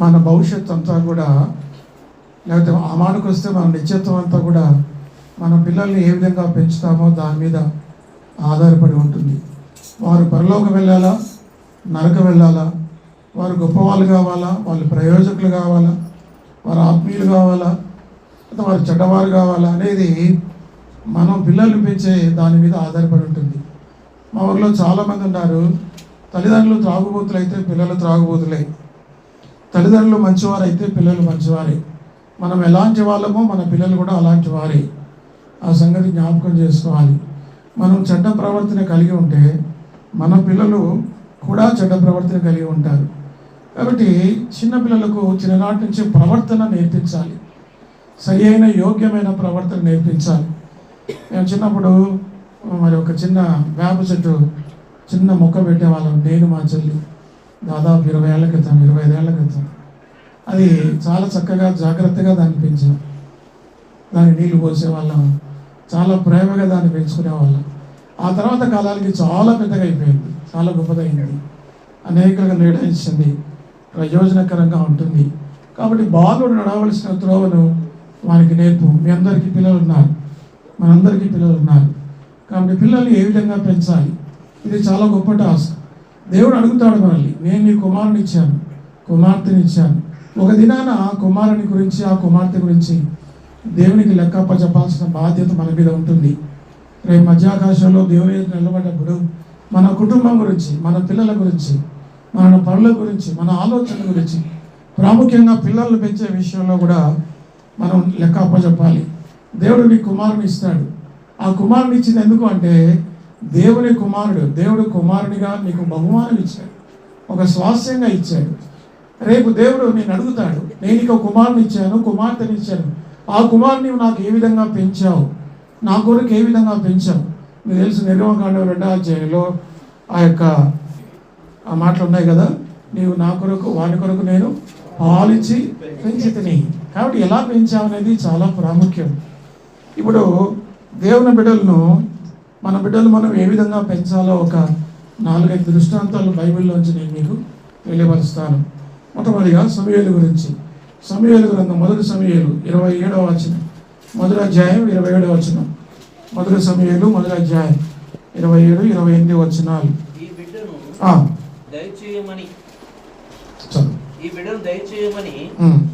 మన భవిష్యత్తు అంతా కూడా, లేకపోతే ఆ మాటకు వస్తే మన నిత్యత్వం అంతా కూడా మన పిల్లల్ని ఏ విధంగా పెంచుతామో దాని మీద ఆధారపడి ఉంటుంది. వారు పరలోకం వెళ్ళాలా, నరకం వెళ్ళాలా, వారు గొప్పవాళ్ళు కావాలా, వాళ్ళు ప్రయోజకులు కావాలా, వారు ఆత్మీయులు కావాలా, లేదా వారు చెడ్డవారు కావాలా అనేది మనం పిల్లల్ని పెంచే దాని మీద ఆధారపడి ఉంటుంది. మా ఊరిలో చాలామంది ఉన్నారు, తల్లిదండ్రులు త్రాగుబోతులు అయితే పిల్లలు త్రాగుబోతులే, తల్లిదండ్రులు మంచివారు అయితే పిల్లలు మంచివారే. మనం ఎలాంటి వాళ్ళమో మన పిల్లలు కూడా అలాంటి వారే. ఆ సంగతి జ్ఞాపకం చేసుకోవాలి. మనం చెడ్డ ప్రవర్తన కలిగి ఉంటే మన పిల్లలు కూడా చెడ్డ ప్రవర్తన కలిగి ఉంటారు. కాబట్టి చిన్నపిల్లలకు చిన్ననాటి నుంచి ప్రవర్తన నేర్పించాలి, సరి అయిన యోగ్యమైన ప్రవర్తన నేర్పించాలి. మేము చిన్నప్పుడు మరి ఒక చిన్న వేప చెట్టు చిన్న మొక్క పెట్టేవాళ్ళం, నేను మా చెల్లి, దాదాపు 20 ఏళ్ల క్రితం, 25 ఏళ్ల క్రితం. అది చాలా చక్కగా జాగ్రత్తగా దాన్ని పెంచాం, దానికి నీళ్లు పోసేవాళ్ళం, చాలా ప్రేమగా దాన్ని పెంచుకునేవాళ్ళం. ఆ తర్వాత కాలానికి చాలా పెద్దగా అయిపోయింది, చాలా గొప్పదైంది, అనేకలుగా నిర్ణయించింది, ప్రయోజనకరంగా ఉంటుంది. కాబట్టి బాలుడు నడవలసిన త్రోవను వానికి నేర్పు. మీ అందరికీ పిల్లలు ఉన్నారు, మనందరికీ పిల్లలు ఉన్నారు. కాబట్టి పిల్లల్ని ఏ విధంగా పెంచాలి, ఇది చాలా గొప్ప టాస్క్. దేవుడు అడుగుతాడు మనల్ని, నేను నీ కుమారుని ఇచ్చాను, కుమార్తెని ఇచ్చాను. ఒక దినాన ఆ కుమారుని గురించి, ఆ కుమార్తె గురించి దేవునికి లెక్క చెప్పాల్సిన బాధ్యత మన మీద ఉంటుంది. రేపు మధ్యాకాశంలో దేవుని ఎదుట నిలబడ్డప్పుడు మన కుటుంబం గురించి, మన పిల్లల గురించి, మన పనుల గురించి, మన ఆలోచన గురించి, ప్రాముఖ్యంగా పిల్లలను పెంచే విషయంలో కూడా మనం లెక్క చెప్పాలి. దేవుడు నీ కుమారుని ఇస్తాడు. ఆ కుమారుని ఇచ్చింది ఎందుకు అంటే, దేవుని కుమారుడు, దేవుడు కుమారునిగా నీకు బహుమానం ఇచ్చాడు, ఒక స్వాస్యంగా ఇచ్చాడు. రేపు దేవుడు నేను అడుగుతాడు, నేను నీకు కుమారుని ఇచ్చాను, కుమార్తెని ఇచ్చాను, ఆ కుమారుని నాకు ఏ విధంగా పెంచావు, నా కొరకు ఏ విధంగా పెంచావు. మీకు తెలుసు, నిర్గమకాండం 2వ అధ్యాయంలో ఆ మాటలు ఉన్నాయి కదా, నీవు నా కొరకు వాని కొరకు నేను పాలిచ్చి పెంచితిని. కాబట్టి ఎలా పెంచావు అనేది చాలా ప్రాముఖ్యం. ఇప్పుడు దేవుని బిడ్డలను, మన బిడ్డలు మనం ఏ విధంగా పెంచాలో ఒక 4-5 దృష్టాంతాలు బైబిల్లోంచి నేను మీకు తెలియపరుస్తాను. మొట్టమొదటిగా సమూయేలు గురించి. సమూయేలు గ్రంథం 1 సమూయేలు 27వ వచనం, 1వ అధ్యాయం 27వ వచనం. 1 సమూయేలు 1వ అధ్యాయం 27-28 వచనాలు. ఈ బిడ్డను దయచేయమని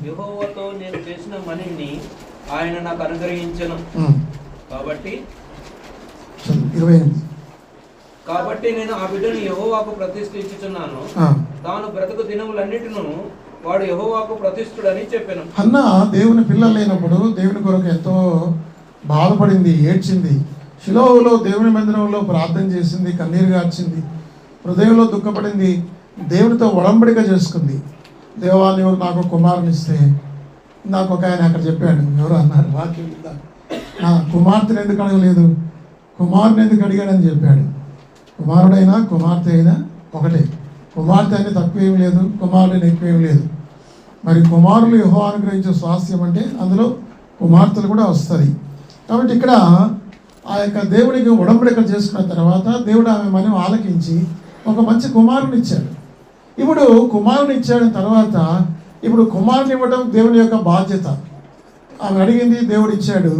యెహోవాతో నేను చేసిన మనవిని ఆయన నాకు అనుగ్రహించెను. కాబట్టి నేను ఆ బిడ్డను యెహోవాకు ప్రతిష్ఠించుచున్నాను, తాను బ్రతుకు దినములన్నిటిను వాడు యెహోవాకు ప్రతిష్ఠుడని చెప్పాను. హన్నా దేవుని పిల్లలు లేనప్పుడు దేవుని కొరకు ఎంతో బాధపడింది, ఏడ్చింది. షిలోహులో దేవుని మందిరంలో ప్రార్థన చేసింది, కన్నీరు గార్చింది, హృదయంలో దుఃఖపడింది, దేవునితో ఒడంబడిక చేసుకుంది. దేవా, నీవు నాకు కుమారుని ఇస్తే. నాకు ఒక ఆయన అక్కడ చెప్పాడు, ఎవరు అన్నారు, వాక్యం నా కుమార్తెను ఎందుకు అడగలేదు, కుమారుని ఎందుకు అడిగాడని చెప్పాడు. కుమారుడైనా కుమార్తె అయినా ఒకటే, కుమార్తె అని తక్కువ ఏమి లేదు, కుమారుడైనా ఎక్కువ ఏమి లేదు. మరి కుమారులు యెహోవా అనుగ్రహించే స్వాస్థ్యం అంటే అందులో కుమార్తెలు కూడా వస్తుంది. కాబట్టి ఇక్కడ ఆ యొక్క దేవుడికి ఉడంబడిక చేసుకున్న తర్వాత దేవుడు ఆమె మనం ఆలకించి ఒక మంచి కుమారుని ఇచ్చాడు. ఇప్పుడు కుమారుని ఇచ్చాడు తర్వాత ఇప్పుడు కుమారుని ఇవ్వడం దేవుని యొక్క బాధ్యత. ఆమె అడిగింది, దేవుడు ఇచ్చాడు.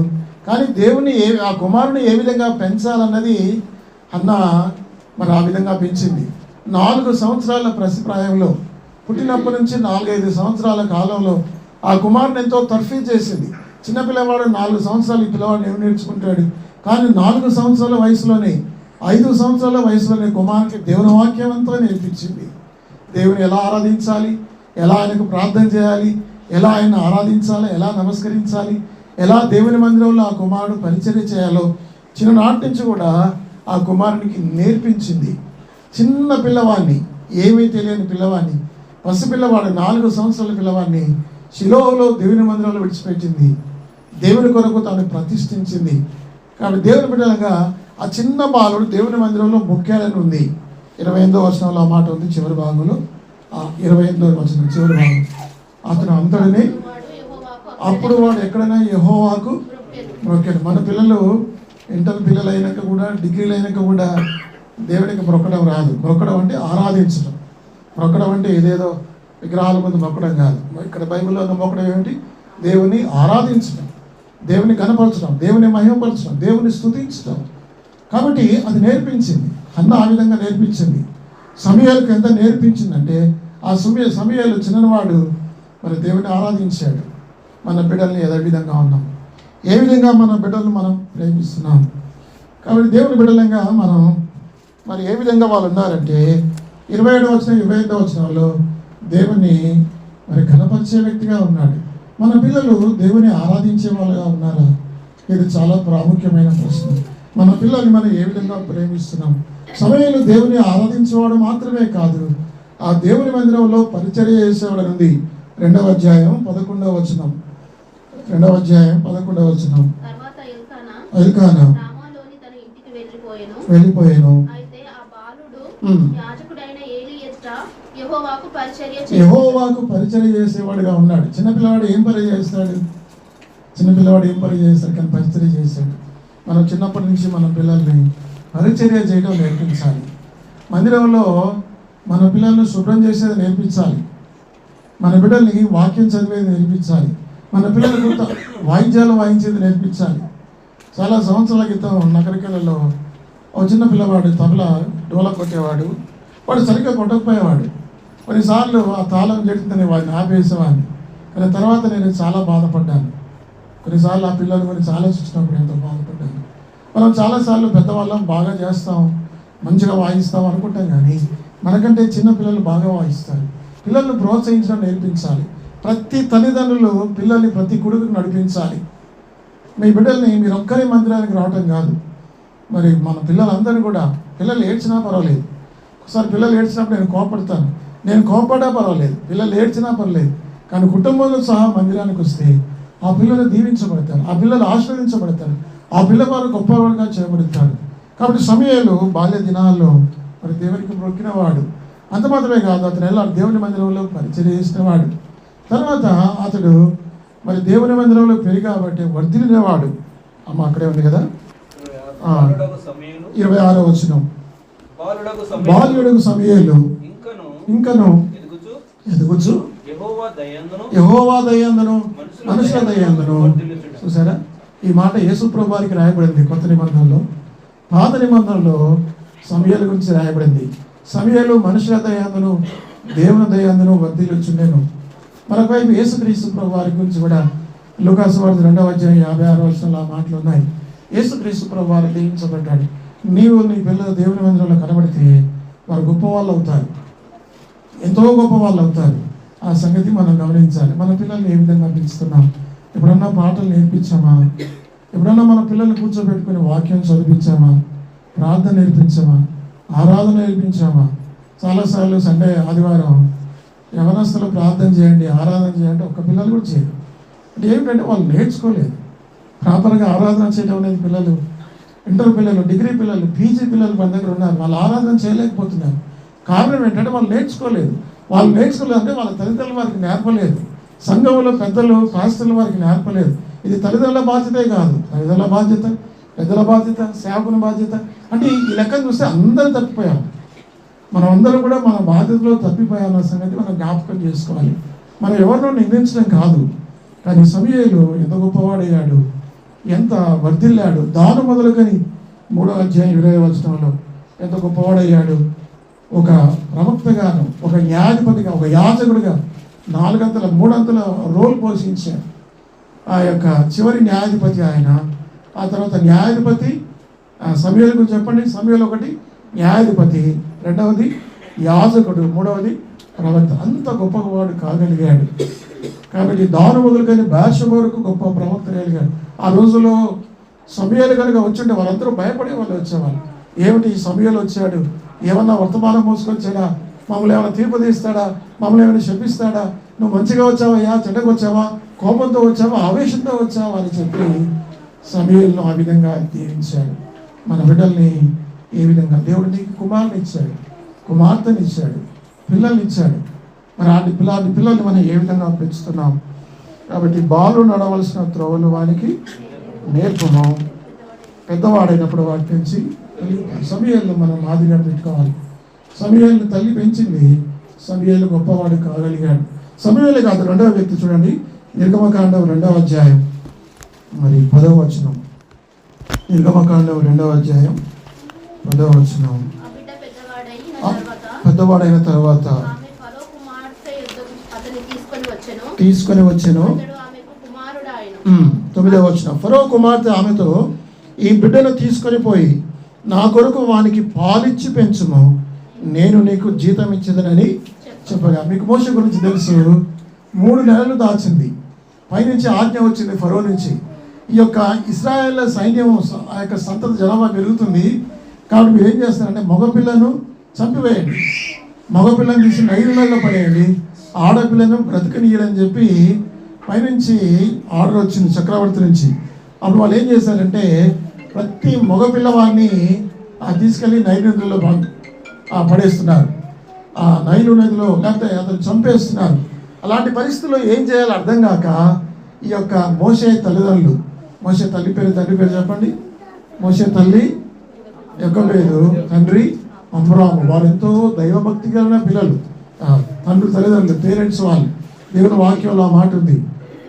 కానీ దేవుని ఆ కుమారుని ఏ విధంగా పెంచాలన్నది అన్న మరి ఆ విధంగా పెంచింది. 4 సంవత్సరాల ప్రసిప్రాయంలో, పుట్టినప్పటి నుంచి 4-5 సంవత్సరాల కాలంలో ఆ కుమారుని ఎంతో తర్ఫీ చేసింది. చిన్నపిల్లవాడు 4 సంవత్సరాలు ఈ పిల్లవాడిని ఏమి నేర్చుకుంటాడు. కానీ 4 సంవత్సరాల వయసులోనే, 5 సంవత్సరాల వయసులోనే కుమారునికి దేవుని వాక్యం అంతా నేర్పించింది. దేవుని ఎలా ఆరాధించాలి, ఎలా ఆయనకు ప్రార్థన చేయాలి, ఎలా ఆయన ఆరాధించాలి, ఎలా నమస్కరించాలి, ఎలా దేవుని మందిరంలో ఆ కుమారుడు పరిచర్య చేయాలో చిన్ననాటి నుంచి కూడా ఆ కుమారునికి నేర్పించింది. చిన్న పిల్లవాడిని, ఏమీ తెలియని పిల్లవాడిని, పసిపిల్లవాడు 4 సంవత్సరాల పిల్లవాడిని షిలోహులో దేవుని మందిరంలో విడిచిపెట్టింది. దేవుని కొరకు తాను ప్రతిష్ఠించింది. కాబట్టి దేవుని బిడ్డలుగా ఆ చిన్న బాలుడు దేవుని మందిరంలో ముఖ్యాలని ఉంది. 28వ వచనంలో ఆ మాట ఉంది, చివరి భాగంలో 28వ వచనం చివరి భాగం. అతను అంతటిని అప్పుడు వాడు ఎక్కడైనా యెహోవాకు మొక్కాడు. మన పిల్లలు ఇంటర్ పిల్లలు అయినాక కూడా, డిగ్రీలు అయినాక కూడా దేవునికి మొక్కడం రాదు. మొక్కడం అంటే ఆరాధించడం. మొక్కడం అంటే ఏదేదో విగ్రహాల ముందు మొక్కడం కాదు. ఇక్కడ బైబిల్లో ఉన్న మొక్కడం ఏమిటి? దేవుని ఆరాధించడం, దేవుని గణపరచడం, దేవుని మహిమపరచడం, దేవుని స్తుతించడం. కాబట్టి అది నేర్పించింది. హన్న ఆ విధంగా నేర్పించింది. సమయాలకు ఎంత నేర్పించిందంటే ఆ సమయాలు చిన్నవాడు మరి దేవుని ఆరాధించాడు. మన బిడ్డల్ని ఏ విధంగా ఉన్నాం, ఏ విధంగా మన బిడ్డలను మనం ప్రేమిస్తున్నాం. కాబట్టి దేవుని బిడ్డలంగా మనం మరి ఏ విధంగా వాళ్ళు ఉన్నారంటే 27వ వచనం 25వ వచనంలో దేవుని మరి ఘనపరిచే వ్యక్తిగా ఉన్నాడు. మన పిల్లలు దేవుని ఆరాధించే వాళ్ళుగా ఉన్నారా? ఇది చాలా ప్రాముఖ్యమైన ప్రశ్న. మన పిల్లల్ని మనం ఏ విధంగా ప్రేమిస్తున్నాం? సమయంలో దేవుని ఆరాధించేవాడు మాత్రమే కాదు, ఆ దేవుని మందిరంలో పరిచర్య చేసేవాడు ఉంది. 2వ అధ్యాయం 11వ వచనం. 2వ అధ్యాయం 11వ వచనం. ఎల్కానా వెళ్ళిపోయాను. యెహోవాకు పరిచర్య చేసేవాడుగా ఉన్నాడు. చిన్నపిల్లవాడు ఏం పని చేస్తాడు? కానీ పరిచర్య చేశాడు. మనం చిన్నప్పటి నుంచి మన పిల్లల్ని పరిచర్య చేయడం నేర్పించాలి. మందిరంలో మన పిల్లల్ని శుభ్రం చేసేది నేర్పించాలి. మన బిడ్డల్ని వాక్యం చదివేది నేర్పించాలి. మన పిల్లలకు వాయిద్యాలు వాయించేది నేర్పించాలి. చాలా సంవత్సరాల క్రితం నగరికలలో ఒక చిన్న పిల్లవాడు తబలా డోలా కొట్టేవాడు. వాడు సరిగ్గా కొట్టకపోయేవాడు. కొన్నిసార్లు ఆ తాళం చెడుతుందని వాడిని ఆపేసేవాడిని. కానీ తర్వాత నేను చాలా బాధపడ్డాను. కొన్నిసార్లు ఆ పిల్లల గురించి ఆలోచించినప్పుడు ఎంతో బాధపడ్డాను. మనం చాలాసార్లు పెద్దవాళ్ళం బాగా చేస్తాం, మంచిగా వాయిస్తాం అనుకుంటాం, కానీ మనకంటే చిన్న పిల్లలు బాగా వాయిస్తారు. పిల్లల్ని ప్రోత్సహించడం నేర్పించాలి. ప్రతి తల్లిదండ్రులు పిల్లల్ని ప్రతి కొడుకుని నడిపించాలి. మీ బిడ్డల్ని మీరు ఒక్కరి మందిరానికి రావటం కాదు, మరి మన పిల్లలందరూ కూడా, పిల్లలు ఏడ్చినా పర్వాలేదు. ఒకసారి పిల్లలు ఏడ్చినప్పుడు నేను కోపడ్డా పర్వాలేదు, పిల్లలు ఏడ్చినా పర్లేదు, కానీ కుటుంబంలో సహా మందిరానికి వస్తే ఆ పిల్లలు దీవించబడతారు, ఆ పిల్లలు ఆశీర్వదించబడతారు, ఆ పిల్లవారు గొప్పవాడుగా చేయబడతారు. కాబట్టి సమయాలు బాల్య దినాల్లో మరి దేవునికి మొక్కినవాడు. అంత మాత్రమే కాదు, అతను ఎలా దేవుని మందిరంలో పరిచర్య చేసినవాడు. తర్వాత అతడు మరి దేవుని మందిరంలో పెరిగాబట్టి వర్ధిల్లినవాడు. అమ్మ అక్కడే ఉంది కదా, 26వ వచనం. బాలుడగు సమూయేలు ఇంకను ఎదుగుచు యెహోవా దయందును మనుషుల దయందును. చూసారా, ఈ మాట యేసు ప్రభువు వారికి రాయబడింది కొత్త నిబంధనలో. పాత నిబంధనలో సమూయేలు గురించి రాయబడింది. సమూయేలు మనుషుల దయందును దేవుని దయందును వర్ధిల్లుచుండెను. మరొక వైపు యేసుక్రీస్తు ప్రభు వారి గురించి కూడా లూకా సువార్త 2వ అధ్యాయం 56వ వచనంలో ఆ మాటలు ఉన్నాయి. యేసుక్రీస్తు ప్రభు వారు దీవించబడ్డాడు. నీవు నీ పిల్లలు దేవుని మందిరంలో కనబడితే వారు గొప్ప వాళ్ళు అవుతారు, ఎంతో గొప్ప వాళ్ళు అవుతారు. ఆ సంగతి మనం గమనించాలి. మన పిల్లల్ని ఏ విధంగా పెంచుతున్నాం? ఎప్పుడన్నా పాటలు నేర్పించామా? ఎప్పుడన్నా మన పిల్లల్ని కూర్చోబెట్టుకుని వాక్యం చదివించామా? ప్రార్థన నేర్పించామా? ఆరాధన నేర్పించామా? చాలాసార్లు సండే ఆదివారం యవనస్తులు ప్రార్థన చేయండి, ఆరాధన చేయండి, ఒక్క పిల్లలు కూడా చేయరు. అంటే ఏమిటంటే వాళ్ళు నేర్చుకోలేదు. ప్రాపర్గా ఆరాధన చేయడం అనేది పిల్లలు, ఇంటర్ పిల్లలు, డిగ్రీ పిల్లలు, పీజీ పిల్లలు మన దగ్గర ఉన్నారు, వాళ్ళు ఆరాధన చేయలేకపోతున్నారు. కారణం ఏంటంటే వాళ్ళు నేర్చుకోలేదు. వాళ్ళు నేర్చుకోలేదంటే వాళ్ళ తల్లిదండ్రులు వారికి నేర్పలేదు, సంఘంలో పెద్దలు పాస్టర్లు వారికి నేర్పలేదు. ఇది తల్లిదండ్రుల బాధ్యతే కాదు, తల్లిదండ్రుల బాధ్యత, పెద్దల బాధ్యత, సేవకుని బాధ్యత. అంటే ఈ లెక్కను చూస్తే అందరూ తప్పిపోయాం. మనం అందరూ కూడా మన బాధ్యతలో తప్పిపోయామన్న సంగతి మనం జ్ఞాపకం చేసుకోవాలి. మనం ఎవరినో నిందించడం కాదు, కానీ సమూయేలు ఎంత గొప్పవాడయ్యాడు, ఎంత వర్ధిల్లాడు. దాను మొదలుకొని 3వ అధ్యాయం 20వ వచనంలో ఎంత గొప్పవాడయ్యాడు. ఒక ప్రవక్తగాను, ఒక న్యాయాధిపతిగా, ఒక యాజకుడిగా 4 అంతల 3 అంతల రోల్ పోషించాడు. ఆ యొక్క చివరి న్యాయాధిపతి ఆయన. ఆ తర్వాత న్యాయాధిపతి సమూయేలు గురించి చెప్పండి. సమూయేలు 1 న్యాయాధిపతి, 2వది యాజకుడు, 3వది ప్రవక్త. అంత గొప్పవాడు కాగలిగాడు. కాబట్టి దాను మొదలుకొని బెర్షెబా వరకు గొప్ప ప్రవక్త కలిగాడు. ఆ రోజుల్లో సమూయేలు కనుక వచ్చుంటే వాళ్ళందరూ భయపడే వాళ్ళు వచ్చేవాళ్ళు. ఏమిటి ఈ సమూయేలు వచ్చాడు, ఏమన్నా వర్తమానం మోసుకొచ్చాడా, మమ్మల్ని ఏమైనా తీర్పు తీస్తాడా, మమ్మల్ని ఏమైనా శపిస్తాడా, నువ్వు మంచిగా వచ్చావయ్యా, చెడ్డగా వచ్చావా, కోపంతో వచ్చావా, ఆవేశంతో వచ్చావా అని చెప్పి సమూయేలును ఆ విధంగా దీవించాడు. మన బిడ్డల్ని ఏ విధంగా దేవుడు నీకు కుమారుని ఇచ్చాడు, కుమార్తెని ఇచ్చాడు, పిల్లల్ని ఇచ్చాడు. మరి అలాంటి పిల్లల్ని మనం ఏ విధంగా పెంచుతున్నాం? కాబట్టి బాలు నడవలసిన త్రోవలు వానికి నేర్పము, పెద్దవాడైనప్పుడు వాటి పెంచి సమూయేలును మనం మాదిరిగా పెట్టుకోవాలి. సమూయేలును తల్లి పెంచింది, సమూయేలు గొప్పవాడు కాగలిగాడు. సమూయేలే కాదు, రెండవ వ్యక్తి చూడండి, నిర్గమకాండం 2వ అధ్యాయం మరి 10వ వచనం. నిర్గమకాండం 2వ అధ్యాయం 10వ వచనం. పెద్దవాడైన తర్వాత తీసుకొని వచ్చెను. 9వ వచనం. ఫరో కుమార్తె ఆమెతో, ఈ బిడ్డను తీసుకొని పోయి నా కొరకు వానికి పాలిచ్చి పెంచుము, నేను నీకు జీతం ఇచ్చేదనని చెప్పగా. మీకు మోషే గురించి తెలుసు, 3 నెలలు దాచింది. పైనుంచి ఆజ్ఞ వచ్చింది ఫరో నుంచి, ఈ యొక్క ఇశ్రాయేల్ సైన్యం ఆ యొక్క సంతతి జనాభా పెరుగుతుంది కాబట్టి మీరు ఏం చేస్తారంటే మగపిల్లను చంపివేయండి, మగపిల్లని తీసి నైరులలో పడేయండి, ఆడపిల్లను బ్రతకనీయడని చెప్పి పైనుంచి ఆర్డర్ వచ్చింది చక్రవర్తి నుంచి. అప్పుడు వాళ్ళు ఏం చేశారంటే ప్రతి మగపిల్లవాడిని తీసుకెళ్ళి నైలు నదిలో పడేస్తున్నారు, ఆ నైలు నదిలో, లేకపోతే అతను చంపేస్తున్నారు. అలాంటి పరిస్థితుల్లో ఏం చేయాలో అర్థం కాక ఈ యొక్క మోషే తల్లిదండ్రులు, మోషే తండ్రి పేరు చెప్పండి, మోషే తల్లి యొక్కబేదు, తండ్రి అమ్రాము, వారు ఎంతో దైవభక్తి కలిగిన పిల్లలు. తండ్రి తల్లిదండ్రులు, పేరెంట్స్ వాళ్ళు, దేవుని వాక్యంలో ఆ మాట ఉంది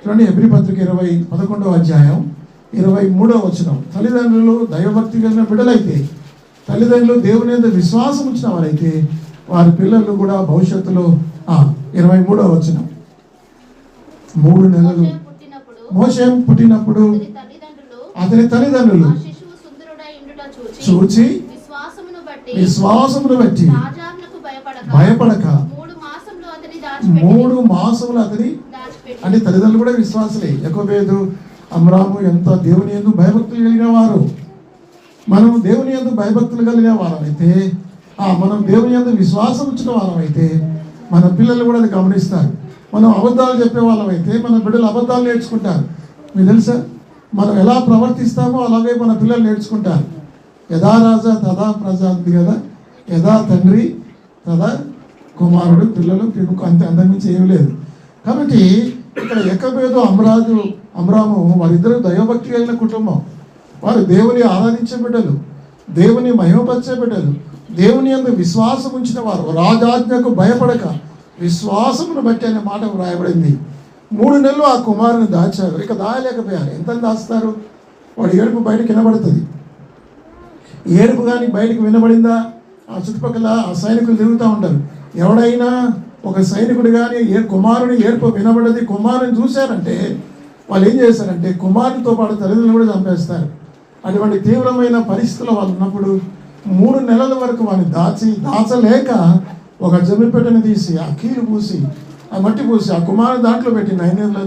చూడండి. హెబ్రీ పత్రిక 11వ అధ్యాయం 23వ వచనం. తల్లిదండ్రులు దైవభక్తి కలిగిన బిడ్డలైతే, తల్లిదండ్రులు దేవుని మీద విశ్వాసం ఉంచిన వారైతే వారి పిల్లలు కూడా భవిష్యత్తులో 23వ వచనం. 3 నెలలు మోషే పుట్టినప్పుడు అతని తల్లిదండ్రులు చూచి విశ్వాసమును బట్టి భయపడక 3 మాసములు అతని, అంటే తల్లిదండ్రులు కూడా విశ్వాసులే. యాకోబు, అమ్రాము ఎంత దేవుని యందు భయభక్తులు కలిగిన వారు. మనం దేవుని యందు భయభక్తులు కలిగిన వారమైతే, మనం దేవుని యందు విశ్వాసం ఉంచిన వారమైతే మన పిల్లలు కూడా అది గమనిస్తారు. మనం అబద్ధాలు చెప్పే వాళ్ళమైతే మన బిడ్డలు అబద్ధాలు నేర్చుకుంటారు. మీకు తెలుసా, మనం ఎలా ప్రవర్తిస్తామో అలాగే మన పిల్లలు నేర్చుకుంటారు. యథా రాజా తదా ప్రజ అంది కదా, యథా తండ్రి తదా కుమారుడు, పిల్లలు అంతే, అంతకుమించి ఏమి లేదు. కాబట్టి ఇక్కడ యాకోబు, అమ్రాము వారిద్దరూ దైవభక్తి కలిగిన కుటుంబం. వారు దేవుని ఆరాధించే బిడ్డలు, దేవుని మహిమపరిచే బిడ్డలు, దేవుని యందు విశ్వాసం ఉంచిన వారు, రాజాజ్ఞకు భయపడక విశ్వాసమును బట్టి అనే మాట వ్రాయబడింది. 3 నెలలు ఆ కుమారుని దాచారు. ఇక దాయలేకపోయారు. ఎంత దాస్తారు? వాడు ఏడుపు బయటకు వినబడుతుంది. ఏడుపు కానీ బయటకు వినబడిందా, ఆ చుట్టుపక్కల ఆ సైనికులు తిరుగుతూ ఉంటారు. ఎవడైనా ఒక సైనికుడు కానీ కుమారుని ఏడుపు వినబడది, కుమారుని చూశారంటే వాళ్ళు ఏం చేశారంటే కుమారునితో పాటు తల్లిదండ్రులు కూడా చంపేస్తారు. అటువంటి తీవ్రమైన పరిస్థితుల్లో వాళ్ళు ఉన్నప్పుడు 3 నెలల వరకు వాడిని దాచలేక ఒక జమ్మిపెట్టెను తీసి ఆ కీలు పూసి ఆ మట్టి పూసి ఆ కుమారుని దాంట్లో పెట్టి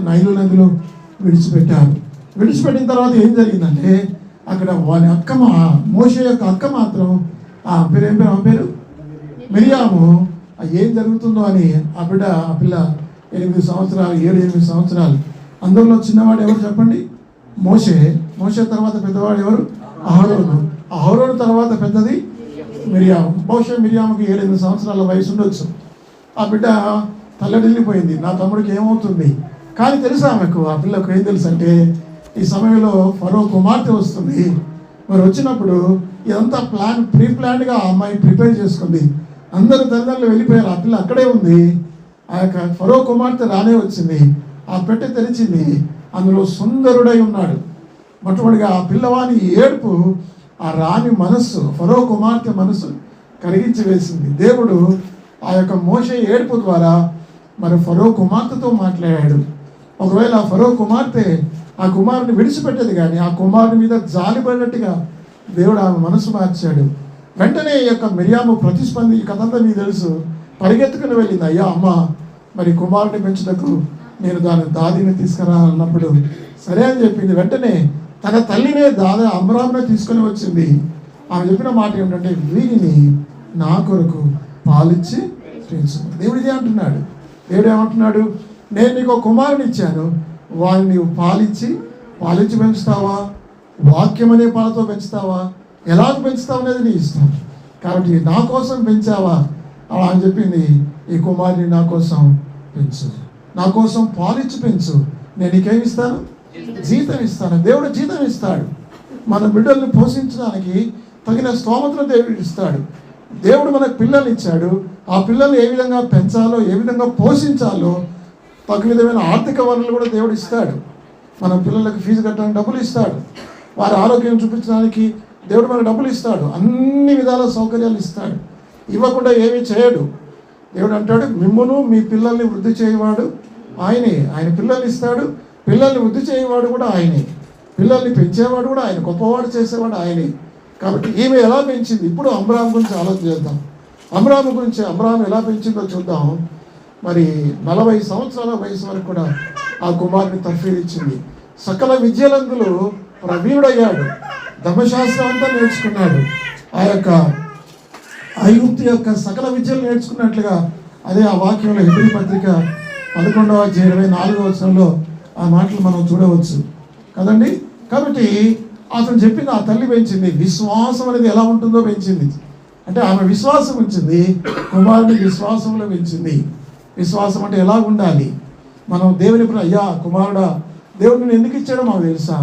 నైలు నదిలో విడిచిపెట్టారు. విడిచిపెట్టిన తర్వాత ఏం జరిగిందంటే అక్కడ వాని అక్క, మోషే యొక్క అక్క మాత్రం ఆ పేరు మిరియాము, ఏం జరుగుతుందో అని ఆ పిల్ల 8 సంవత్సరాలు 7-8 సంవత్సరాలు. అందరిలో చిన్నవాడు ఎవరు చెప్పండి? మోషే తర్వాత పెద్దవాడు ఎవరు? అహరోను తర్వాత పెద్దది మిరియాము. బహుశా మిరియాముకి 7-8 సంవత్సరాల వయసు ఉండొచ్చు. ఆ బిడ్డ తల్లడిల్లిపోయింది, నా తమ్ముడికి ఏమవుతుంది. కానీ తెలుసా ఆమెకు, ఆ పిల్లకు ఏం తెలుసు అంటే ఈ సమయంలో ఫరో కుమార్తె వస్తుంది. మరి వచ్చినప్పుడు ఇదంతా ప్రీ ప్లాన్డ్గా ఆ అమ్మాయి ప్రిపేర్ చేసుకుంది. అందరు తల్లిదండ్రులు వెళ్ళిపోయారు, ఆ పిల్ల అక్కడే ఉంది. ఆ యొక్క ఫరో కుమార్తె రానే వచ్చింది. ఆ పెట్టె తెరిచింది, అందులో సుందరుడై ఉన్నాడు. మొట్టమొదటిగా ఆ పిల్లవాని ఏడుపు ఆ రాణి మనస్సు, ఫరో కుమార్తె మనస్సు కరిగించి వేసింది. దేవుడు ఆ యొక్క మోషే ఏడుపు ద్వారా మరి ఫరో కుమార్తెతో మాట్లాడాడు. ఒకవేళ ఆ ఫరో కుమార్తె ఆ కుమారుని విడిచిపెట్టేది కానీ ఆ కుమారుని మీద జాలిపడినట్టుగా దేవుడు ఆమె మనసు మార్చాడు. వెంటనే ఈ యొక్క మిరియాము ప్రతిస్పంది, ఈ కథంతా మీకు తెలుసు, పరిగెత్తుకుని వెళ్ళింది. అయ్యా అమ్మ, మరి కుమారుని పెంచుటకు నేను దాదిని తీసుకురా అన్నప్పుడు సరే అని చెప్పింది. వెంటనే తన తల్లినే అమ్రామునే తీసుకొని వచ్చింది. ఆమె చెప్పిన మాట ఏమిటంటే, వీరిని నా కొరకు పాలిచ్చి పెంచు. దేవుడు ఇదే అంటున్నాడు. దేవుడు ఏమంటున్నాడు? నేను నీకు కుమారుని ఇచ్చాను, వారిని నీవు పాలిచ్చి పెంచుతావా, వాక్యం అనే పాలతో పెంచుతావా, ఎలాగ పెంచుతావు అనేది నీ ఇష్టం. కాబట్టి నా కోసం పెంచావా అలా అని చెప్పింది. ఈ కుమారుని నా కోసం పెంచు, నా కోసం పాలిచ్చి పెంచు, నేను నీకేమి ఇస్తాను? జీతం ఇస్తాను. దేవుడు జీతం ఇస్తాడు. మన బిడ్డల్ని పోషించడానికి తగిన స్తోమతను దేవుడు ఇస్తాడు. దేవుడు మనకు పిల్లల్ని ఇచ్చాడు. ఆ పిల్లల్ని ఏ విధంగా పెంచాలో, ఏ విధంగా పోషించాలో తగు విధమైన ఆర్థిక వనరులు కూడా దేవుడు ఇస్తాడు. మన పిల్లలకు ఫీజు కట్టడానికి డబ్బులు ఇస్తాడు. వారి ఆరోగ్యం చూపించడానికి దేవుడు మనకు డబ్బులు ఇస్తాడు. అన్ని విధాల సౌకర్యాలు ఇస్తాడు. ఇవ్వకుండా ఏమీ చేయడు. దేవుడు అంటాడు, మిమ్మును మీ పిల్లల్ని వృద్ధి చేయవాడు ఆయనే. ఆయన పిల్లల్ని ఇస్తాడు. పిల్లల్ని వృద్ధి చేయవాడు కూడా ఆయనే. పిల్లల్ని పెంచేవాడు కూడా ఆయన. గొప్పవాడు చేసేవాడు ఆయనే. కాబట్టి ఈమె ఎలా పెంచింది? ఇప్పుడు అబ్రాహాము గురించి ఆలోచన చేద్దాం. అబ్రాహాము ఎలా పెంచిందో చూద్దాం. మరి 40 సంవత్సరాల వయసు వరకు కూడా ఆ కుమారుని తర్ఫీదిచ్చింది. సకల విద్యలందులో ప్రవీణుడయ్యాడు. ధర్మశాస్త్రం అంతా నేర్చుకున్నాడు. ఆ యొక్క ఐగుప్తు యొక్క సకల విద్యలు నేర్చుకున్నట్లుగా అదే ఆ వాక్యంలో హెబ్రీ పత్రిక 11:24 ఆ మాటలు మనం చూడవచ్చు కదండి. కాబట్టి అతను చెప్పింది ఆ తల్లి పెంచింది. విశ్వాసం అనేది ఎలా ఉంటుందో పెంచింది. అంటే ఆమె విశ్వాసం ఉంచింది, కుమారుని విశ్వాసంలో పెంచింది. విశ్వాసం అంటే ఎలా ఉండాలి? మనం దేవుని అయ్యా కుమారుడా, దేవుడు నేను ఎందుకు ఇచ్చాడో మాకు తెలుసా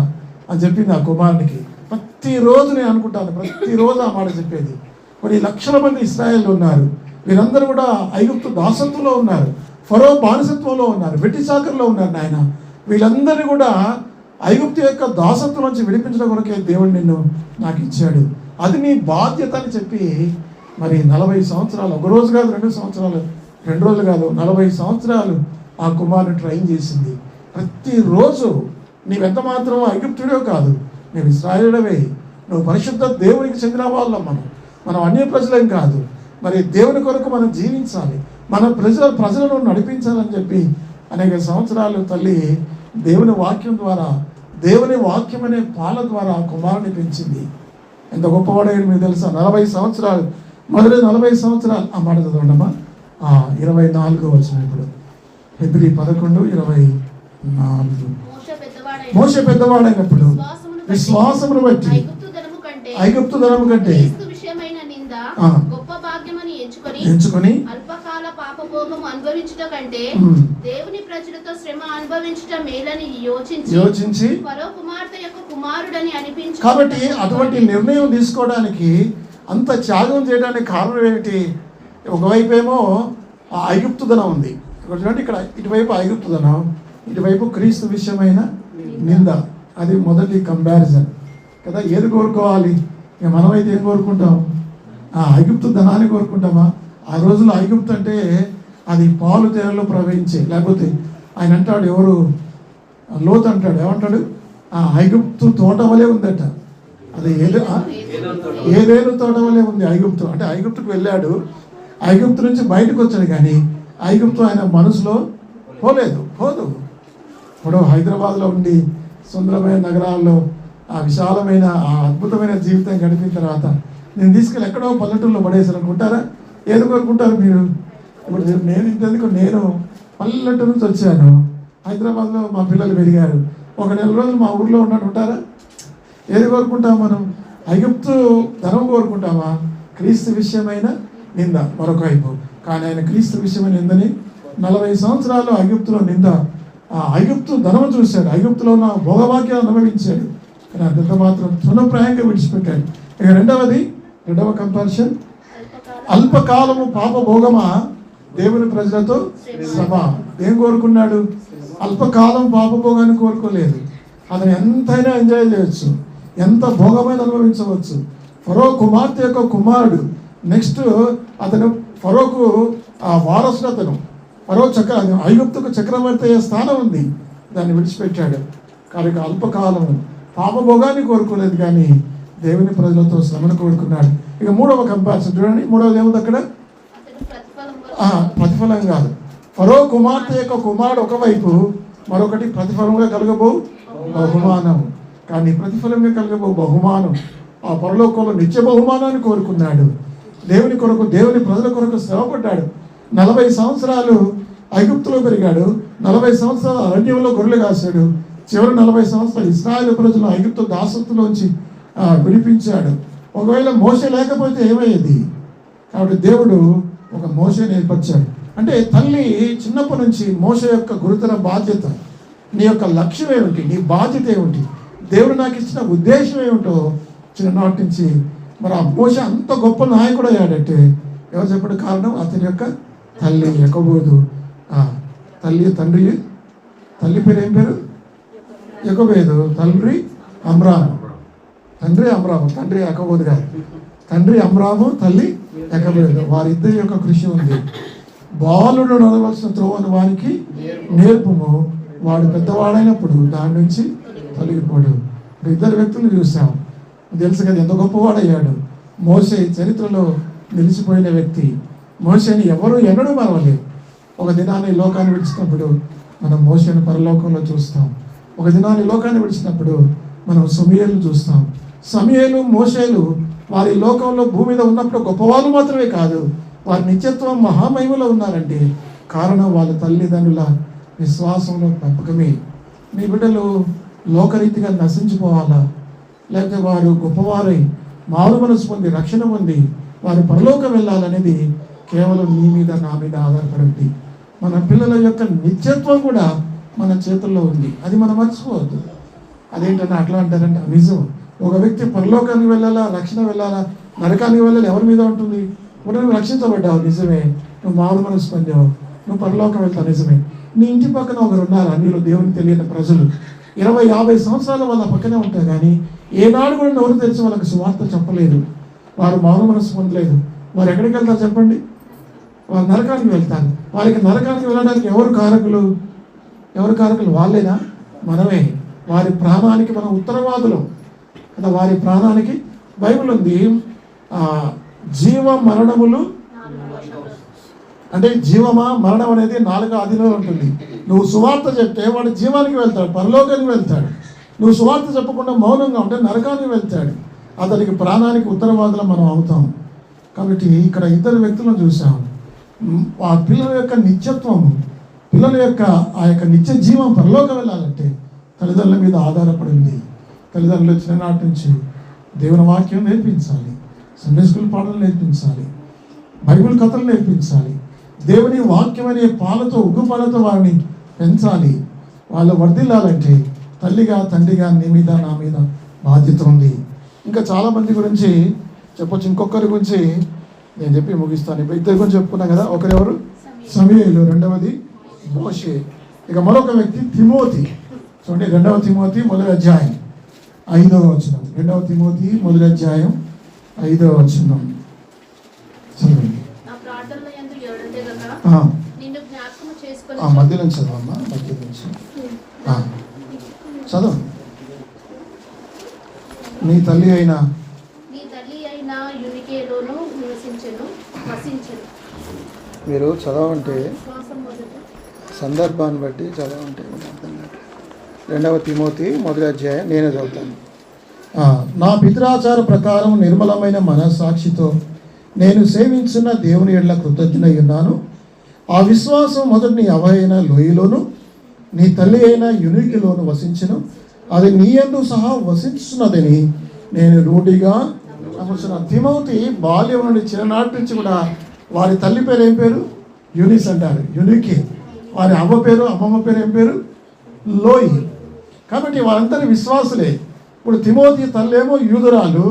అని చెప్పింది ఆ కుమారునికి. ప్రతిరోజు నేను అనుకుంటాను, ప్రతిరోజు ఆ మాట చెప్పేది. కొన్ని లక్షల మంది ఇశ్రాయేలు ఉన్నారు. వీరందరూ కూడా ఐగుప్తు దాసత్వంలో ఉన్నారు, ఫరో బానిసత్వంలో ఉన్నారు, వెట్టి చాకరిలో ఉన్నారు. నాయన వీళ్ళందరినీ కూడా ఐగుప్తు యొక్క దాసత్వం నుంచి విడిపించడం కొరకే దేవుడు నిన్ను నాకు ఇచ్చాడు. అది నీ బాధ్యత అని చెప్పి మరి 40 సంవత్సరాలు, ఒక రోజు కాదు, 2 సంవత్సరాలు, 2 రోజులు కాదు, 40 సంవత్సరాలు ఆ కుమారుని ట్రైన్ చేసింది. ప్రతిరోజు నీవెంత మాత్రం ఐగుప్తుడే కాదు, నువ్వు ఇశ్రాయేలుడవే, నువ్వు పరిశుద్ధ దేవునికి చెందిన వాళ్ళం. మనం అన్య ప్రజలేం కాదు. మరి దేవుని కొరకు మనం జీవించాలి, మన ప్రజలను నడిపించాలని చెప్పి అనేక సంవత్సరాలు తల్లి దేవుని వాక్యం ద్వారా, దేవుని వాక్యం అనే పాల ద్వారా కుమారుని పెంచింది. ఎంత గొప్పవాడని మీకు తెలుసా? 40 సంవత్సరాలు, మొదటి 40 సంవత్సరాలు. ఆ మాట చదవండమ్మా. 24 వచ్చిన ఇప్పుడు హెబ్రీ 11:24. మోషే పెద్దవాడైనప్పుడు విశ్వాసమును బట్టి ఐగుప్తు ధనము కంటే గొప్ప భాగ్యమని ఎంచుకొని అల్పకాల పాపభోగము అనుభవించుట కంటే దేవుని ప్రజలతో శ్రమ అనుభవించుట మేలని యోచించి ఫరో కుమార్తె యొక్క కుమారుడని అనిపించి. కాబట్టి అటువంటి నిర్ణయం తీసుకోవడానికి, అంత త్యాగం చేయడానికి కారణం ఏమిటి? ఒకవైపు ఏమో ఆ ఐగుప్తు ధనం ఉంది, ఇక్కడ ఇటువైపు ఐగుప్తు ధనం, ఇటువైపు క్రీస్తు విషయమైన నింద. అది మొదటి కంపారిజన్ కదా. ఏది కోరుకోవాలి? ఇక మనమైతే ఏం కోరుకుంటాం? ఐగుప్తు ధనాన్ని కోరుకుంటామా? ఆ రోజుల్లో ఐగుప్తు అంటే అది పాలు తేనెలో ప్రవహించే, లేకపోతే ఆయన అంటాడు, ఎవరు లోతు అంటాడు, ఏమంటాడు? ఐగుప్తు తోట వలె ఉందట. అది ఏదేను తోట వలె ఉంది ఐగుప్తు. అంటే ఐగుప్తుకు వెళ్ళాడు, ఐగుప్తు నుంచి బయటకు వచ్చాడు, కానీ ఐగుప్తు ఆయన మనసులో పోదు. ఇప్పుడు హైదరాబాద్లో ఉండి సుందరమైన నగరాల్లో ఆ విశాలమైన ఆ అద్భుతమైన జీవితం గడిపిన తర్వాత నేను తీసుకెళ్ళి ఎక్కడో పల్లెటూరులో పడేసాను అనుకుంటారా? ఏది కోరుకుంటారు మీరు? ఇప్పుడు నేను ఇంతెందుకు, నేను పల్లెటూరు నుంచి వచ్చాను, హైదరాబాద్లో మా పిల్లలు పెరిగారు, ఒక నెల రోజులు మా ఊర్లో ఉన్నట్టు ఉంటారా? ఏది కోరుకుంటాం మనం? ఐగుప్తు ధనం కోరుకుంటామా? క్రీస్తు విషయమైన నింద మరొక వైపు. కానీ ఆయన క్రీస్తు విషయమైన నిందని 40 సంవత్సరాలు ఐగుప్తులో నింద, ఆ ఐగుప్తు ధనము చూశాడు, ఐగుప్తులో ఉన్న భోగవాక్యాలు అనుభవించాడు, కానీ అంత మాత్రం తృణప్రాయంగా విడిచిపెట్టాడు. ఇక రెండవ కంపారిజన్, అల్పకాలము పాప భోగమా దేవుని ప్రజలతో శ్రమ. ఏం కోరుకున్నాడు? అల్పకాలం పాప భోగాన్ని కోరుకోలేదు. అతను ఎంతైనా ఎంజాయ్ చేయొచ్చు, ఎంత భోగమైన అనుభవించవచ్చు. ఫరో కుమార్తె యొక్క కుమారుడు, నెక్స్ట్ అతను ఫరోకు ఆ వారసుడు. అతను ఫరో ఐగుప్తుకు చక్రవర్తి అయ్యే స్థానం ఉంది, దాన్ని విడిచిపెట్టాడు. కాబట్టి అల్పకాలము పాపభోగాన్ని కోరుకోలేదు, కానీ దేవుని ప్రజలతో శ్రమను కోరుకున్నాడు. ఇక మూడవ కంపారిజన్ చూడండి. మూడవది ఏముంది అక్కడ? ప్రతిఫలం కాదు. ఫరో కుమార్తె యొక్క కుమారుడు ఒకవైపు, మరొకటి ప్రతిఫలంగా కలగబో బహుమానం. కానీ ప్రతిఫలంగా కలగబో బహుమానం, ఆ పరలోకంలో నిత్య బహుమానాన్ని కోరుకున్నాడు. దేవుని కొరకు, దేవుని ప్రజల కొరకు శ్రమపడ్డాడు. 40 సంవత్సరాలు ఐగుప్తులో పెరిగాడు, 40 సంవత్సరాలు అరణ్యంలో గొర్రెలు కాశాడు, చివరి 40 సంవత్సరాలు ఇశ్రాయేలు ప్రజలు ఐగుప్తు దాసత్వంలోంచి విడిపించాడు. ఒకవేళ మోషే లేకపోతే ఏమయ్యేది? కాబట్టి దేవుడు ఒక మోషేని ఏర్పరిచాడు. అంటే తల్లి చిన్నప్పటి నుంచి మోషే యొక్క గురుతర బాధ్యత, నీ యొక్క లక్ష్యం ఏమిటి, నీ బాధ్యత ఏమిటి, దేవుడు నాకు ఇచ్చిన ఉద్దేశం ఏమిటో చిన్ననాటి నుంచి మరి ఆ మోషే అంత గొప్ప నాయకుడు అయ్యాడంటే ఎవరు చెప్పండి కారణం? అతని యొక్క తల్లి యెకోబోదు. తల్లి పేరు ఏం పేరు? యెకోబేదు. తండ్రి అమ్రాము. తండ్రి యెకోబోదు కాదు, తండ్రి అమ్రాము, తల్లి యెకోబేదు. వారిద్దరి యొక్క కృషి ఉంది. బాలుడు నడవలసిన త్రోవను వానికి నేర్పుము, వాడు పెద్దవాడైనప్పుడు దాని నుంచి తొలగిపోడు. ఇద్దరు వ్యక్తులు చూసాం, తెలుసు కదా ఎంత గొప్పవాడయ్యాడు. మోషే చరిత్రలో నిలిచిపోయిన వ్యక్తి. మోషేని ఎవరు ఎన్నడూ మరవలేదు. ఒక దినాన్ని లోకాన్ని విడిచినప్పుడు మనం మోషేని పరలోకంలో చూస్తాం. ఒక దినాన్ని లోకాన్ని విడిచినప్పుడు మనం సమూయేలు చూస్తాం. సమూయేలు, మోషేలు వారి లోకంలో భూమి మీద ఉన్నప్పుడు గొప్పవాళ్ళు మాత్రమే కాదు, వారి నిత్యత్వం మహామహిమలో ఉన్నారంటే కారణం వాళ్ళ తల్లిదండ్రుల విశ్వాసంలో పెంపకమే. మీ బిడ్డలు లోకరీతిగా నశించిపోవాలా, లేకపోతే వారు గొప్పవారై మారు మనసు పొంది రక్షణ పొంది వారు పరలోకం వెళ్ళాలనేది కేవలం నీ మీద నా మీద ఆధారపడింది. మన పిల్లల యొక్క నిత్యత్వం కూడా మన చేతుల్లో ఉంది, అది మనం మర్చిపోవద్దు. అదేంటన్నా అట్లా అంటారంటే నిజం. ఒక వ్యక్తి పరలోకానికి వెళ్ళాలా, రక్షణ వెళ్ళాలా, నరకానికి వెళ్ళాలి, ఎవరి మీద ఉంటుంది? నువ్వు రక్షించబడ్డావు నిజమే, నువ్వు మారు మనసు పొందావు, నువ్వు పరలోకం వెళ్తావు నిజమే. నీ ఇంటి పక్కన ఒకరు ఉన్నారు అన్నిలో దేవుని తెలియని ప్రజలు, 20-50 సంవత్సరాలు వాళ్ళ పక్కనే ఉంటారు, కానీ ఏనాడు కూడా నోరు తెలిసి వాళ్ళకి సువార్త చెప్పలేదు. వారు మారు మనసు పొందలేదు. వారు ఎక్కడికి వెళ్తారు చెప్పండి? వారు నరకానికి వెళ్తారు. వారికి నరకానికి వెళ్ళడానికి ఎవరు కారకులు? వాళ్ళేనా? మనమే. వారి ప్రాణానికి మనం ఉత్తరవాదులం కదా. వారి ప్రాణానికి బైబిల్ ఉంది, జీవ మరణములు అంటే జీవమా మరణం అనేది 4 ఆధీనంలో ఉంటుంది. నువ్వు సువార్త చెప్తే వాడు జీవానికి వెళ్తాడు, పరలోకానికి వెళ్తాడు. నువ్వు సువార్త చెప్పకుండా మౌనంగా ఉంటే నరకానికి వెళ్తాడు. అతనికి ప్రాణానికి ఉత్తరవాదులు మనం అవుతాం. కాబట్టి ఇక్కడ ఇద్దరు వ్యక్తులను చూసాం. ఆ పిల్లల యొక్క నిత్యత్వం, పిల్లల యొక్క ఆ యొక్క నిత్య జీవం పరలోకం వెళ్ళాలంటే తల్లిదండ్రుల మీద ఆధారపడింది. తల్లిదండ్రులు చిన్ననాటి నుంచి దేవుని వాక్యం నేర్పించాలి, సండే స్కూల్ పాటలు నేర్పించాలి, బైబిల్ కథలు నేర్పించాలి, దేవుని వాక్యం అనే పాలతో ఉగ్గుపాలతో వారిని పెంచాలి. వాళ్ళు వర్ధిల్లాలంటే తల్లిగా తండ్రిగా నీ మీద నా మీద బాధ్యత ఉంది. ఇంకా చాలామంది గురించి చెప్పొచ్చు. ఇంకొకరి గురించి నేను చెప్పి ముగిస్తాను. ఇప్పుడు ఇద్దరి గురించి చెప్పుకున్నాం కదా. ఒకరెవరు? సమూయేలు, రెండవది మోషే. ఇక మరొక వ్యక్తి తిమోతి. చూడండి 2వ తిమోతి 1వ అధ్యాయం 5వ వచనం. 2వ తిమోతి 1వ అధ్యాయం 5వ వచనం చదవండి. మధ్యలో చదవమ్మా, మధ్య నుంచి చదవ. నీ తల్లి అయిన మీరు చదవంటే సందర్భాన్ని బట్టి చదవంటే అర్థం కాదు. 2వ తిమోతి 1వ అధ్యాయం నేనే చదువుతాను. నా పితరాచార ప్రకారం నిర్మలమైన మనస్సాక్షితో నేను సేవించిన దేవుని ఎడల కృతజ్ఞుడై ఉన్నాను. ఆ విశ్వాసం మొదటి నీ అవ్వ అయిన లోయలోను నీ తల్లి అయిన యునికిలోను వసించను. అది నీ యందు సహా వసించున్నదని నేను రూఢిగా నమ్ముతున్నాను. తిమోతి బాల్యం నుండి చిన్ననాటి నుంచి కూడా వారి తల్లి పేరు ఏం పేరు? యునిస్ అంటారు, యునికి. వారి అవ్వ పేరు, అమ్మమ్మ పేరు ఏం పేరు? లోయి. కాబట్టి వారందరి విశ్వాసులే. ఇప్పుడు తిమోతి తల్లి ఏమో యూదురాలు,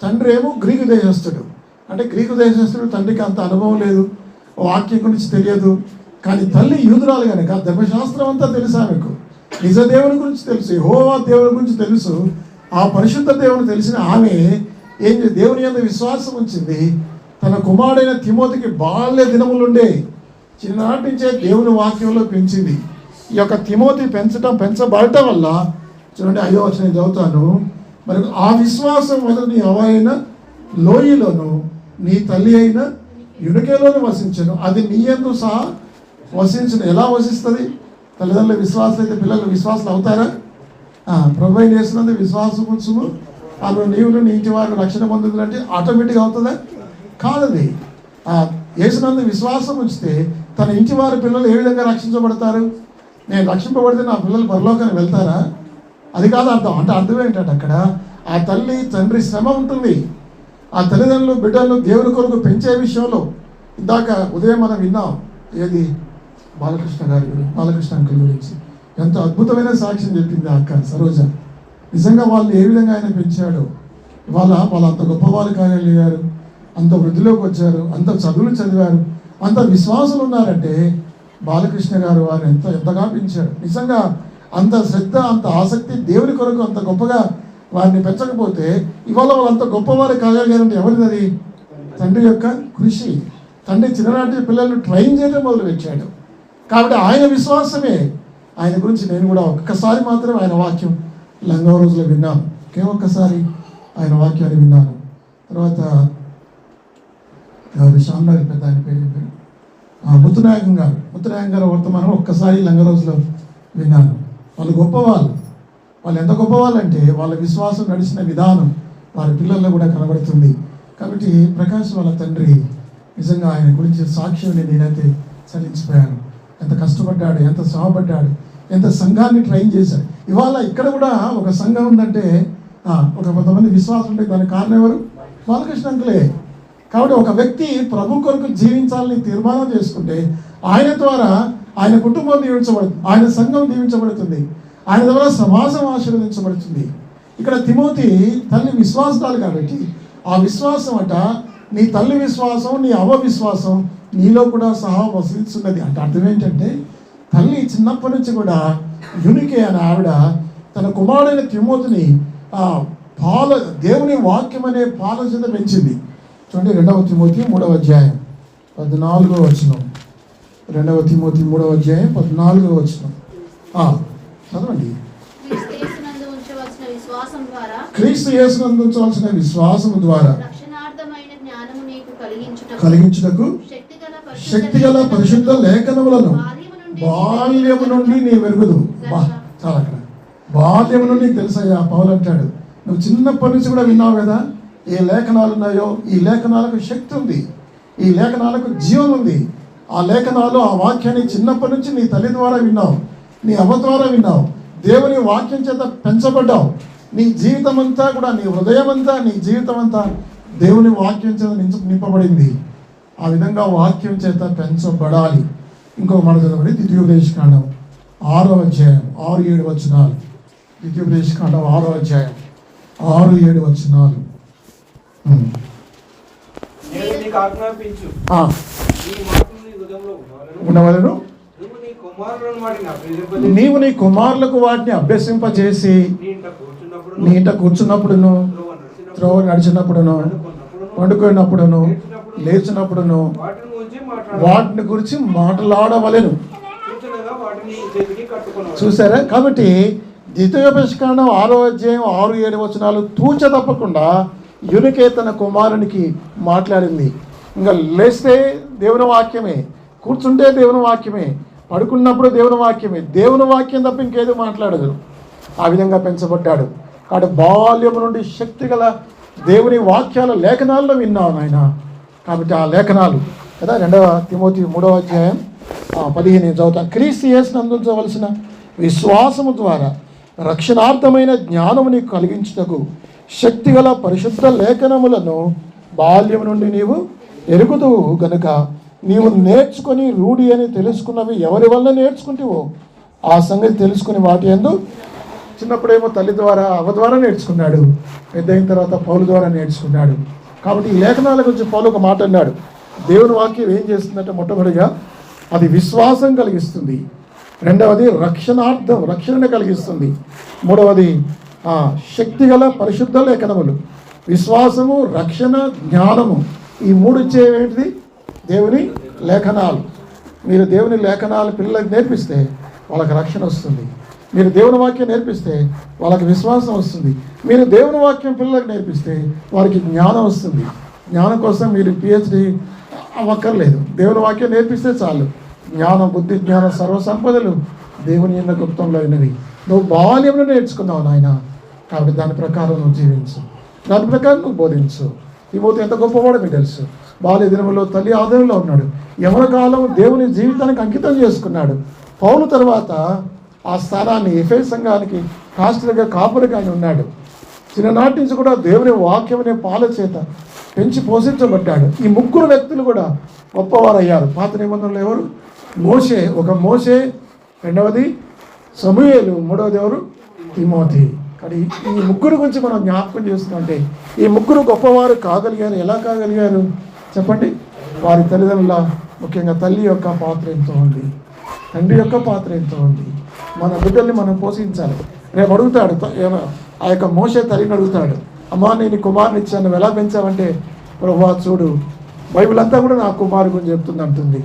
తండ్రి ఏమో గ్రీకు దేశస్థుడు. అంటే గ్రీకు దేశస్థుడు తండ్రికి అంత అనుభవం లేదు, వాక్యం గురించి తెలియదు. కానీ తల్లి యూదురాలు కనుక ధర్మశాస్త్రం అంతా తెలుసు ఆమెకు. నిజ దేవుని గురించి తెలుసు, యెహోవా దేవుని గురించి తెలుసు, ఆ పరిశుద్ధ దేవుని తెలిసిన ఆమె ఏం దేవుని యందు విశ్వాసం ఉంచింది. తన కుమారుడైన తిమోతికి బాల్య దినములుండే చిన్ననాటి నుంచే దేవుని వాక్యంలో పెంచింది. ఈ యొక్క తిమోతి పెంచబడటం వల్ల చూడండి 5వ వచనం చదువుతాను. మరి ఆ విశ్వాసం మొదలు నీ అవ్వ అయిన లోయలోను నీ తల్లి అయిన యునికేలోను వసించను. అది నీ యందు సహా వసించను. ఎలా వసిస్తుంది? తల్లిదండ్రుల విశ్వాసం అయితే పిల్లలు విశ్వాసాలు అవుతారా? ప్రభు అయిన యేసునందు విశ్వాసం ఉంచుము, అను నీవును నీ ఇంటి వారిని రక్షణ పొందుతుందంటే ఆటోమేటిక్గా అవుతుందా? కాదది. యేసునందు విశ్వాసం ఉంచితే తన ఇంటి వారి పిల్లలు ఏ విధంగా రక్షించబడతారు? నేను రక్షింపబడితే నా పిల్లలు పరలోకానికి వెళ్తారా? అది కాదు అర్థం. అంటే అర్థం ఏంటంటే అక్కడ ఆ తల్లి తండ్రి శ్రమ ఉంటుంది. ఆ తల్లిదండ్రులు బిడ్డలను దేవుని కొరకు పెంచే విషయంలో ఇందాక ఉదయం మనం విన్నాం. ఏది? బాలకృష్ణ అంకుల్ గురించి ఎంతో అద్భుతమైన సాక్ష్యం చెప్పింది అక్క సరోజ. నిజంగా వాళ్ళు ఏ విధంగా ఆయన పెంచాడో, ఇవాళ వాళ్ళు అంత గొప్పవాళ్ళు కాగలిగారు, అంత వృద్ధిలోకి వచ్చారు, అంత చదువులు చదివారు, అంత విశ్వాసులు ఉన్నారంటే బాలకృష్ణ గారు వారు ఎంతగా పెంచారు. నిజంగా అంత శ్రద్ధ, అంత ఆసక్తి దేవుని కొరకు అంత గొప్పగా వారిని పెంచకపోతే ఇవాళ వాళ్ళు అంత గొప్పవారు కాగలిగారంటే ఎవరిది అది? తండ్రి యొక్క కృషి. తండ్రి చిన్ననాటి పిల్లలను ట్రైన్ చేయడం మొదలుపెట్టాడు. కాబట్టి ఆయన విశ్వాసమే. ఆయన గురించి నేను కూడా ఒక్కసారి మాత్రం ఆయన వాక్యం లంగా రోజులో విన్నాను. ఒక్కసారి ఆయన వాక్యాన్ని విన్నాను. తర్వాత శ్యామనగర్ పెద్ద ఆయన పేరు ముత్తునాయకం గారు వర్తమానం ఒక్కసారి లంగా రోజులో విన్నాను. వాళ్ళు గొప్పవాళ్ళు. వాళ్ళు ఎంత గొప్పవాళ్ళు అంటే వాళ్ళ విశ్వాసం నడిచిన విధానం వారి పిల్లల్లో కూడా కనబడుతుంది. కాబట్టి ప్రకాష్ వాళ్ళ తండ్రి నిజంగా ఆయన గురించి సాక్ష్యం నేనైతే చలించిపోయాను. ఎంత కష్టపడ్డాడు, ఎంత శ్రమపడ్డాడు, ఎంత సంఘాన్ని ట్రైన్ చేశాడు. ఇవాళ ఇక్కడ కూడా ఒక సంఘం ఉందంటే ఒక కొంతమంది విశ్వాసం ఉంటే దానికి కారణం ఎవరు? బాలకృష్ణ అంకులే. కాబట్టి ఒక వ్యక్తి ప్రభు కొరకు జీవించాలని తీర్మానం చేసుకుంటే ఆయన ద్వారా ఆయన కుటుంబం దీవించబడుతుంది, ఆయన సంఘం దీవించబడుతుంది, ఆయన ద్వారా సమాజం ఆశీర్వదించబడుతుంది. ఇక్కడ తిమోతి తల్లి విశ్వాసాలు కాబట్టి ఆ విశ్వాసం నీ తల్లి విశ్వాసం, నీ అవ్వ విశ్వాసం నీలో కూడా సహా వసిస్తున్నది. అంటే అర్థం ఏంటంటే తల్లి చిన్నప్పటి నుంచి కూడా యునికే అనే ఆవిడ తన కుమారుడైన తిమోతిని దేవుని వాక్యం అనే పాల చేత పెంచింది. చూడండి 2వ తిమోతి 3వ అధ్యాయం 14వ వచనం. 2వ తిమోతి 3వ అధ్యాయం 14వ వచనం చదవండి. క్రీస్తు యేసునందు ఉంచవలసిన విశ్వాసము ద్వారా కలిగించుటకు శక్తిగల పరిశుద్ధ లేఖనములను బాల్యము నుండి నీ వెరుగుదు. చాలా అక్కడ బాల్యము నుండి తెలుసయ్యా. పౌలు అంటాడు, నువ్వు చిన్నప్పటి నుంచి కూడా విన్నావు కదా ఏ లేఖనాలు ఉన్నాయో. ఈ లేఖనాలకు శక్తి ఉంది, ఈ లేఖనాలకు జీవం ఉంది. ఆ లేఖనాలు, ఆ వాక్యాన్ని చిన్నప్పటి నుంచి నీ తల్లి ద్వారా విన్నావు, నీ అవ్వ ద్వారా విన్నావు, దేవుని వాక్యం చేత పెంచబడ్డావు. నీ జీవితం అంతా కూడా, నీ హృదయం అంతా, నీ జీవితం అంతా దేవుని వాక్యం చేత నింపబడింది. ఆ విధంగా వాక్యం చేత పెంచబడాలి. ఇంకొక మాట చదవండి, ద్వితీయోపదేశకాండం 6వ అధ్యాయం 6-7 వచనాలు. ద్వితీయోపదేశకాండం 6వ అధ్యాయం 6-7 వచనాలు. ఉండవలను నీవు నీ కుమారులకు వాటిని అభ్యసింపజేసి నీ ఇంట కూర్చున్నప్పుడును, త్రోవ నడిచినప్పుడును, వండుకున్నప్పుడును, లేచినప్పుడును వాటిని గురించి మాట్లాడవలెను. చూసారా? కాబట్టి ద్వితీయోపదేశకాండం 6వ అధ్యాయం 6-7 వచనాలు తూచ తప్పకుండా యునికే తన కుమారునికి మాట్లాడింది. ఇంకా లేస్తే దేవుని వాక్యమే, కూర్చుంటే దేవుని వాక్యమే, పడుకున్నప్పుడు దేవుని వాక్యమే. దేవుని వాక్యం తప్ప ఇంకేదో మాట్లాడదు. ఆ విధంగా పెంచబడ్డాడు. కాబట్టి బాల్యం నుండి శక్తిగల దేవుని వాక్యాల లేఖనాల్లో విన్నావు నాయన. కాబట్టి ఆ లేఖనాలు కదా 2వ తిమోతి 3వ అధ్యాయం 15 చదువుతాను. క్రీస్తు యేసును అందించవలసిన విశ్వాసము ద్వారా రక్షణార్థమైన జ్ఞానము నీకు కలిగించుటకు శక్తిగల పరిశుద్ధ లేఖనములను బాల్యం నుండి నీవు ఎరుగుదువు గనుక నీవు నేర్చుకొని రూఢి అని తెలుసుకున్నవి ఎవరి వల్ల నేర్చుకుంటావో ఆ సంగతి తెలుసుకుని వాటి యందు చిన్నప్పుడేమో తల్లి ద్వారా, అవ్వ ద్వారా నేర్చుకున్నాడు, పెద్ద అయిన తర్వాత పౌలు ద్వారా నేర్చుకున్నాడు. కాబట్టి ఈ లేఖనాల గురించి పౌలు ఒక మాట అన్నాడు. దేవుని వాక్యం ఏం చేస్తుందంటే మొట్టమొదటిగా అది విశ్వాసం కలిగిస్తుంది, రెండవది రక్షణను కలిగిస్తుంది, మూడవది శక్తిగల పరిశుద్ధ లేఖనములు. విశ్వాసము, రక్షణ, జ్ఞానము, ఈ మూడు ఇచ్చేవేంటిది? దేవుని లేఖనాలు. మీరు దేవుని లేఖనాలు పిల్లలకు నేర్పిస్తే వాళ్ళకి రక్షణ వస్తుంది. మీరు దేవుని వాక్యం నేర్పిస్తే వాళ్ళకి విశ్వాసం వస్తుంది. మీరు దేవుని వాక్యం పిల్లలకు నేర్పిస్తే వారికి జ్ఞానం వస్తుంది. జ్ఞానం కోసం మీరు PhD అవ్వక్కర్లేదు. దేవుని వాక్యం నేర్పిస్తే చాలు. జ్ఞానం, బుద్ధి, జ్ఞానం, సర్వసంపదలు దేవుని యొక్క గుప్తంలో ఉన్నవి. నువ్వు బాల్యంలో నేర్చుకున్నావు నాయన. కాబట్టి దాని ప్రకారం నువ్వు జీవించు, దాని ప్రకారం నువ్వు బోధించు. ఈ పోతే ఎంత గొప్పవాడో మీకు తెలుసు. బాల్య దినములో తల్లి ఆదరణలో ఉన్నాడు. యవన కాలం దేవుని జీవితానికి అంకితం చేసుకున్నాడు. పౌలు తర్వాత ఆ స్థానాన్ని ఎఫెసు సంఘానికి పాస్టర్గా, కాపురిగా ఆయన ఉన్నాడు. చిన్ననాటి నుంచి కూడా దేవుని వాక్యం అనే పాల చేత పెంచి పోషించబడ్డాడు. ఈ ముగ్గురు వ్యక్తులు కూడా గొప్పవారు అయ్యారు. పాత నిబంధనలు ఎవరు? మోషే, రెండవది సమూయేలు, మూడవది ఎవరు? తిమోతి. కానీ ఈ ముగ్గురు గురించి మనం జ్ఞాపకం చేస్తున్నామంటే ఈ ముగ్గురు గొప్పవారు కాగలిగారు. ఎలా కాగలిగారు చెప్పండి? వారి తల్లిదండ్రుల, ముఖ్యంగా తల్లి యొక్క పాత్ర ఎంతో ఉంది, తండ్రి యొక్క పాత్ర ఎంతో ఉంది. మన బిడ్డల్ని మనం పోషించాలి. రేపు అడుగుతాడు ఆ యొక్క మోషే తల్లిని అడుగుతాడు, అమ్మా నేను కుమారుని ఇచ్చాను, నువ్వు ఎలా పెంచావంటే, ప్రభువా చూడు బైబిల్ అంతా కూడా నా కుమారు గురించి చెప్తుంది అంటుంది.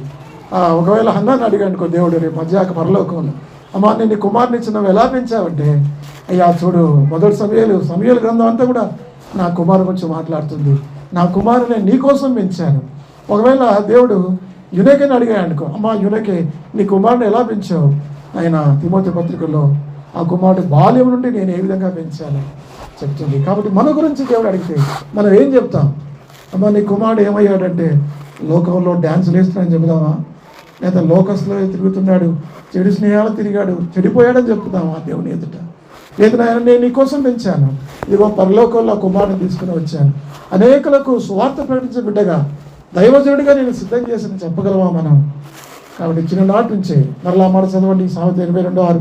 ఒకవేళ హన్నాన్ని అడిగానుకో దేవుడు రేపు మధ్యాహ్న పరలోకంలో, అమ్మా నేను కుమారుని ఇచ్చిన నువ్వు ఎలా పెంచావంటే, అయ్యా చూడు మొదటి సమయాల గ్రంథం అంతా కూడా నా కుమారు గురించి మాట్లాడుతుంది. నా కుమారుని నీ కోసం పెంచాను. ఒకవేళ దేవుడు యునకేని అడిగాడు అనుకో, అమ్మా యునకే నీ కుమారుని ఎలా పెంచావు? ఆయన తిమోతి పత్రికల్లో ఆ కుమారుడు బాల్యం నుండి నేను ఏ విధంగా పెంచాను చెప్తుంది. కాబట్టి మన గురించి దేవుడు అడిగితే మనం ఏం చెప్తాం? అమ్మా నీ కుమారుడు ఏమయ్యాడంటే లోకంలో డ్యాన్సులు వేస్తున్నాడని చెబుదామా? లేదా లోకస్లో తిరుగుతున్నాడు, చెడు స్నేహాలు తిరిగాడు, చెడిపోయాడని చెప్తున్నామా దేవుని ఎదుట? లేదు నాయన నేను నీ కోసం పెంచాను, ఇదిగో పరలోకంలో కుమారుని తీసుకుని వచ్చాను, అనేకులకు సువార్త ప్రకటించే బిడ్డగా దైవజనుడిగా నేను సిద్ధం చేసిన చెప్పగలవా మనం? కాబట్టి చిన్ననాటి నుంచే మరలా మాట చదవండి, సామెత 82:6,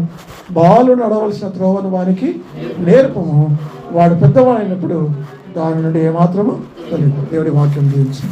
బాలు నడవలసిన త్రోవను వానికి నేర్పము, వాడు పెద్దవాడైనప్పుడు దాని నుండి ఏమాత్రము తెలియదు. దేవుడి వాక్యం దీవించు.